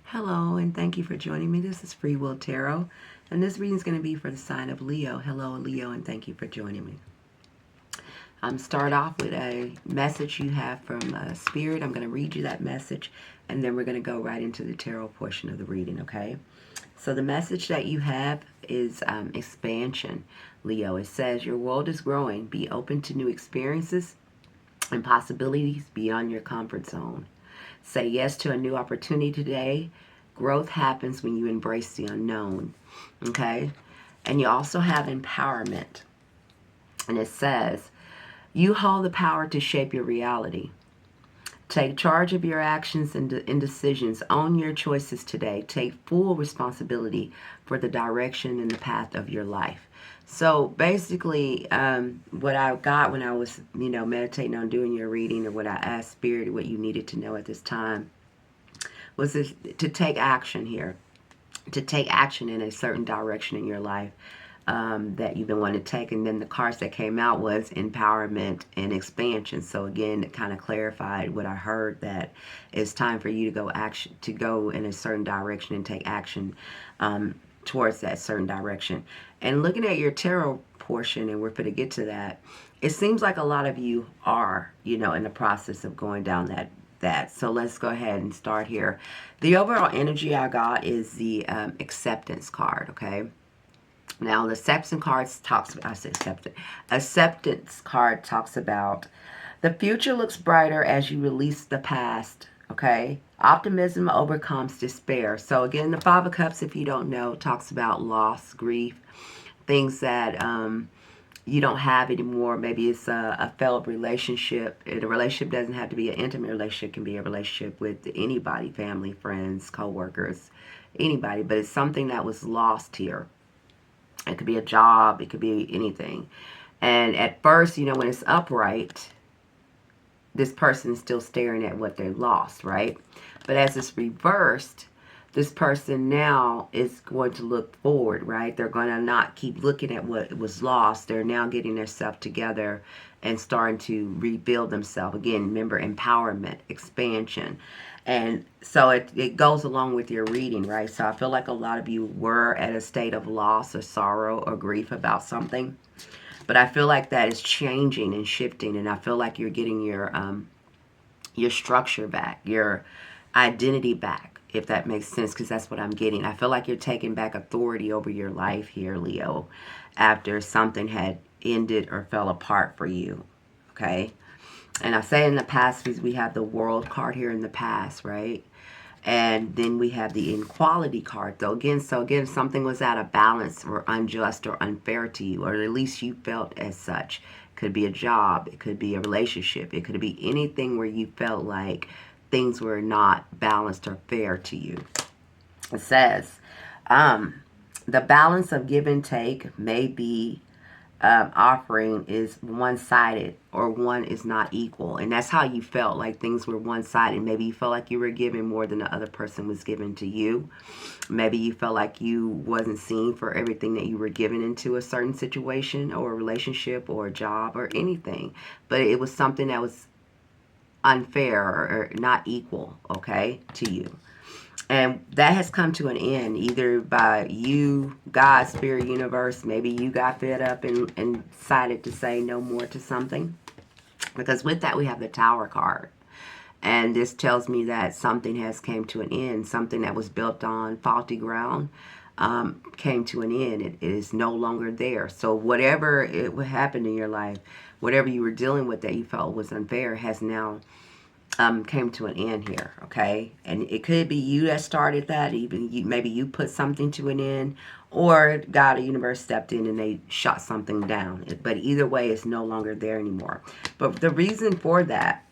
Hello, and thank you for joining me. This is Freewill Tarot, and this reading is going to be for the sign of Leo. Hello, Leo, and thank you for joining me. Start off with a message you have from Spirit. I'm going to read you that message, and then we're going to go right into the tarot portion of the reading, okay? So the message that you have is expansion, Leo. It says, your world is growing. Be open to new experiences and possibilities beyond your comfort zone. Say yes to a new opportunity today. Growth happens when you embrace the unknown, okay? And you also have empowerment. And it says, you hold the power to shape your reality. Take charge of your actions and decisions. Own your choices today. Take full responsibility for the direction and the path of your life. So basically, what I got when I was, meditating on doing your reading, or what I asked Spirit, what you needed to know at this time, was to take action here, to take action in a certain direction in your life that you've been wanting to take. And then the cards that came out was empowerment and expansion. So again, it kind of clarified what I heard, that it's time for you to go in a certain direction and take action towards that certain direction. And looking at your tarot portion, and we're going to get to that, it seems like a lot of you are, in the process of going down that. So let's go ahead and start here. The overall energy I got is the acceptance card, okay? Now, the acceptance card acceptance card talks about the future looks brighter as you release the past, okay? Optimism overcomes despair. So again, the Five of Cups, if you don't know, talks about loss, grief, things that you don't have anymore. Maybe it's a failed relationship. And a relationship doesn't have to be an intimate relationship. It can be a relationship with anybody, family, friends, co-workers, anybody. But it's something that was lost here. It could be a job. It could be anything. And at first, when it's upright, this person is still staring at what they lost, right? But as it's reversed, this person now is going to look forward, right? They're going to not keep looking at what was lost. They're now getting themselves together and starting to rebuild themselves. Again, remember, empowerment, expansion. And so it goes along with your reading, right? So I feel like a lot of you were at a state of loss or sorrow or grief about something. But I feel like that is changing and shifting. And I feel like you're getting your structure back, your identity back, if that makes sense, because that's what I'm getting. I feel like you're taking back authority over your life here, Leo, after something had ended or fell apart for you, okay? And I say in the past, because we have the World card here in the past, right? And then we have the Inequality card. So again, something was out of balance or unjust or unfair to you, or at least you felt as such. It could be a job. It could be a relationship. It could be anything where you felt like things were not balanced or fair to you. It says, the balance of give and take may be offering is one-sided, or one is not equal. And that's how you felt, like things were one-sided. Maybe you felt like you were giving more than the other person was giving to you. Maybe you felt like you wasn't seen for everything that you were giving into a certain situation or a relationship or a job or anything. But it was something that was unfair or not equal, okay, to you. And that has come to an end, either by you, God, Spirit, Universe. Maybe you got fed up and decided to say no more to something. Because with that, we have the Tower card. And this tells me that something has came to an end. Something that was built on faulty ground came to an end. It is no longer there. So whatever it happened in your life, whatever you were dealing with that you felt was unfair, has now came to an end here, okay? And it could be you that started that. Even maybe you put something to an end, or God or universe stepped in and they shot something down. But either way, it's no longer there anymore. But the reason for that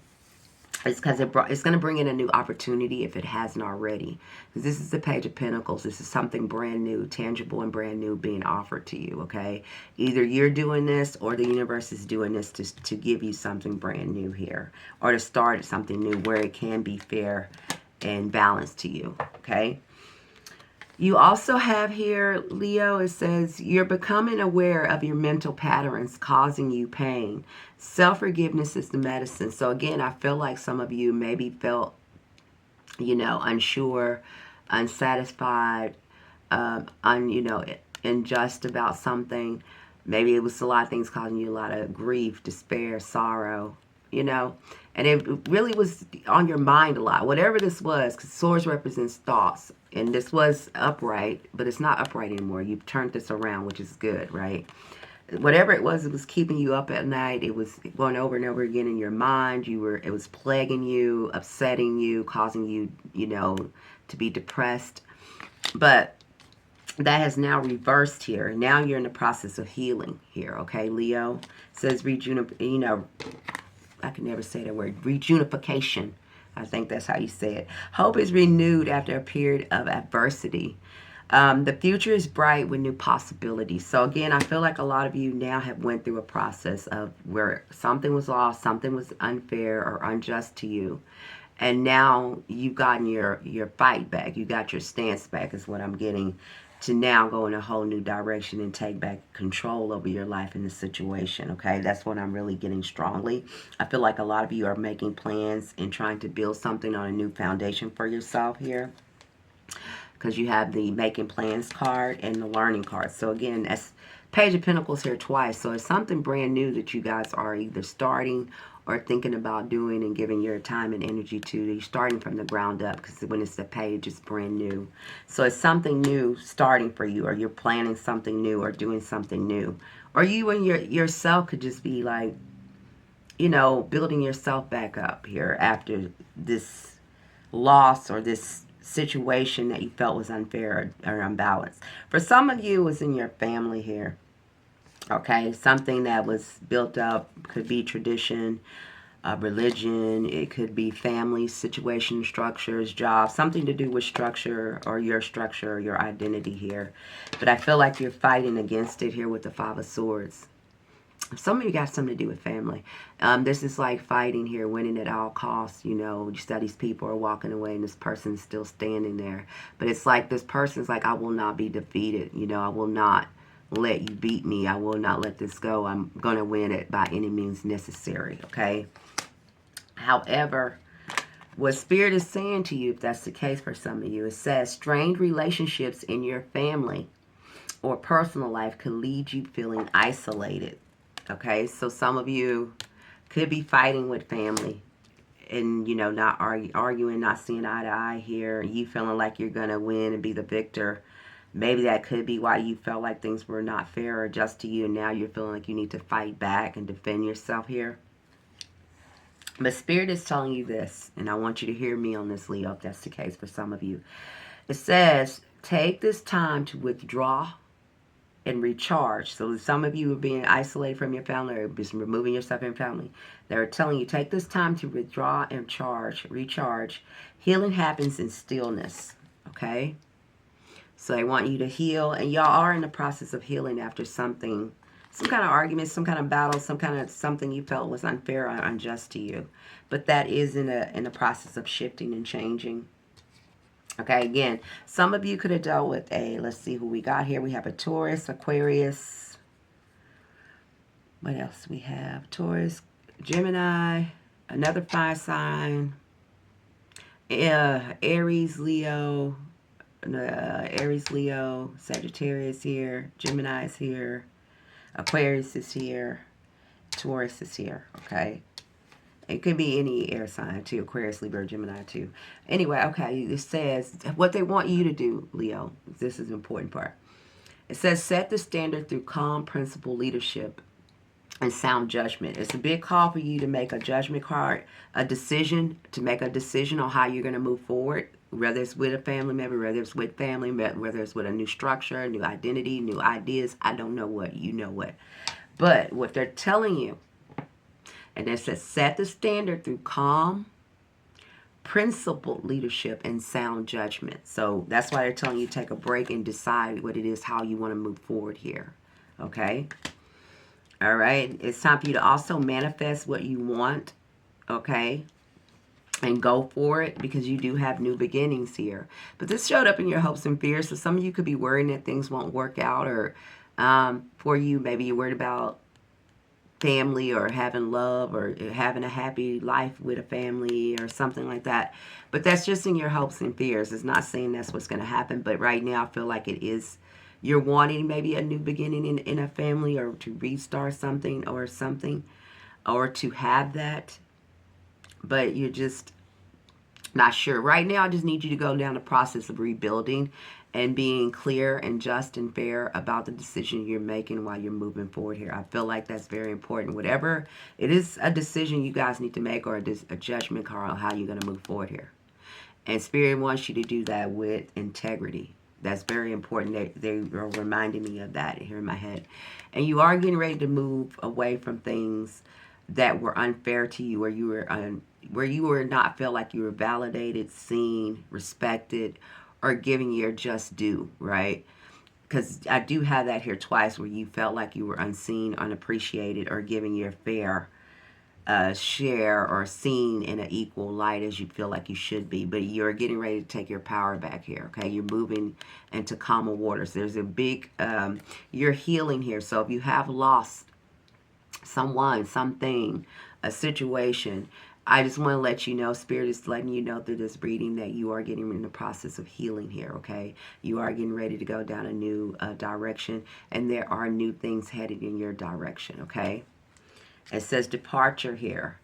is because it's going to bring in a new opportunity if it hasn't already. Because this is the Page of Pentacles. This is something brand new, tangible and brand new being offered to you, okay? Either you're doing this or the universe is doing this to give you something brand new here. Or to start something new where it can be fair and balanced to you, okay? You also have here, Leo, it says, you're becoming aware of your mental patterns causing you pain. Self-forgiveness is the medicine. So again, I feel like some of you maybe felt, unsure, unsatisfied, unjust about something. Maybe it was a lot of things causing you a lot of grief, despair, sorrow, you know. And it really was on your mind a lot. Whatever this was, because swords represents thoughts. And this was upright, but it's not upright anymore. You've turned this around, which is good, right? Whatever it was keeping you up at night. It was going over and over again in your mind. It was plaguing you, upsetting you, causing you, to be depressed. But that has now reversed here. Now you're in the process of healing here, okay, Leo? It says I can never say that word, reunification. I think that's how you say it. Hope is renewed after a period of adversity. The future is bright with new possibilities. So again, I feel like a lot of you now have went through a process of where something was lost, something was unfair or unjust to you. And now you've gotten your fight back. You got your stance back is what I'm getting, to now go in a whole new direction and take back control over your life and the situation. Okay, that's what I'm really getting strongly. I feel like a lot of you are making plans and trying to build something on a new foundation for yourself here, because you have the making plans card and the learning card. So again, that's Page of Pentacles here twice. So it's something brand new that you guys are either starting or thinking about doing and giving your time and energy to. You're starting from the ground up, because when it's the page, it's brand new. So it's something new starting for you, or you're planning something new or doing something new. Or you and yourself could just be like, building yourself back up here after this loss or this situation that you felt was unfair or unbalanced. For some of you, it was in your family here. Okay, something that was built up, could be tradition, religion, it could be family, situation, structures, jobs, something to do with structure or your identity here. But I feel like you're fighting against it here with the Five of Swords. Some of you got something to do with family. This is like fighting here, winning at all costs. Just that these people are walking away and this person's still standing there. But it's like this person's like, I will not be defeated. I will not let you beat me. I will not let this go. I'm going to win it by any means necessary, okay? However, what Spirit is saying to you, if that's the case for some of you, it says strained relationships in your family or personal life could lead you feeling isolated. Okay, so some of you could be fighting with family and, not arguing, not seeing eye to eye here. You feeling like you're going to win and be the victor. Maybe that could be why you felt like things were not fair or just to you. And now you're feeling like you need to fight back and defend yourself here. But Spirit is telling you this, and I want you to hear me on this, Leo, if that's the case for some of you. It says, take this time to withdraw and recharge. So some of you are being isolated from your family or just removing yourself from family. They're telling you, take this time to withdraw and recharge. Healing happens in stillness, okay? So they want you to heal, and y'all are in the process of healing after something, some kind of argument, some kind of battle, some kind of something you felt was unfair or unjust to you. But that is in the process of shifting and changing. Okay, again, some of you could have dealt with let's see who we got here. We have a Taurus, Aquarius. What else we have? Taurus, Gemini, another fire sign, Aries, Leo, Sagittarius here, Gemini is here, Aquarius is here, Taurus is here, okay? It could be any air sign too, Aquarius, Libra, Gemini too. Anyway, okay, it says what they want you to do, Leo. This is the important part. It says set the standard through calm, principled leadership and sound judgment. It's a big call for you to make a judgment card, to make a decision on how you're going to move forward, whether it's with a family member, whether it's with family, whether it's with a new structure, new identity, new ideas. I don't know what, you know what. But what they're telling you, and it says set the standard through calm, principled leadership and sound judgment. So that's why they're telling you to take a break and decide what it is, how you want to move forward here. Okay? All right? It's time for you to also manifest what you want. Okay? and go for it, because you do have new beginnings here. But this showed up in your hopes and fears. So some of you could be worrying that things won't work out, or for you, maybe you're worried about family or having love or having a happy life with a family or something like that. But that's just in your hopes and fears. It's not saying that's what's going to happen. But right now I feel like it is. You're wanting maybe a new beginning in a family, or to restart something or something, or to have that. But you're just not sure. Right now I just need you to go down the process of rebuilding and being clear and just and fair about the decision you're making while you're moving forward here. I feel like that's very important. Whatever it is, a decision you guys need to make, or a judgment call on how you're going to move forward here. And Spirit wants you to do that with integrity. That's very important. They are reminding me of that here in my head. And you are getting ready to move away from things that were unfair to you, where you were not feel like you were validated, seen, respected, or giving your just due, right? Because I do have that here twice, where you felt like you were unseen, unappreciated, or giving your fair share, or seen in an equal light as you feel like you should be. But you're getting ready to take your power back here, okay? You're moving into calmer waters. There's a big, you're healing here. So if you have lost someone, something, a situation, I just want to let you know, Spirit is letting you know through this reading that you are getting in the process of healing here, okay? You are getting ready to go down a new direction, and there are new things headed in your direction, okay? It says departure here.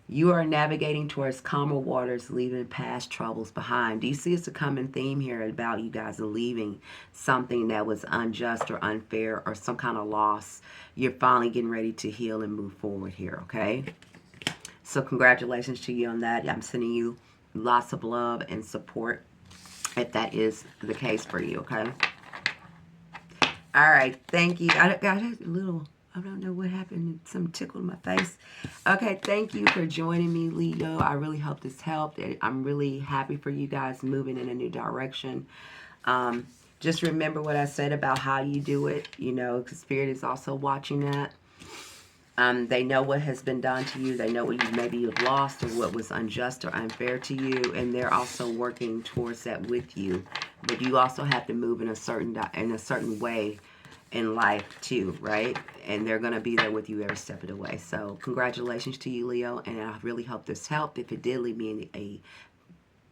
You are navigating towards calmer waters, leaving past troubles behind. Do you see it's a common theme here about you guys leaving something that was unjust or unfair or some kind of loss? You're finally getting ready to heal and move forward here, okay? So congratulations to you on that. I'm sending you lots of love and support if that is the case for you, okay? All right, thank you. I got a little... I don't know what happened. Some tickled my face. Okay, thank you for joining me, Leo. I really hope this helped. I'm really happy for you guys moving in a new direction. Just remember what I said about how you do it. You know, because Spirit is also watching that. They know what has been done to you. They know what you've lost, or what was unjust or unfair to you, and they're also working towards that with you. But you also have to move in a certain way in life too, right? And they're going to be there with you every step of the way. So congratulations to you, Leo, and I really hope this helped. If it did, leave me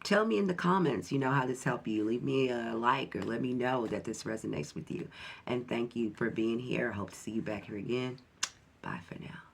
tell me in the comments, you know, how this helped you. Leave me a like, or let me know that this resonates with you. And thank you for being here. I hope to see you back here again. Bye for now.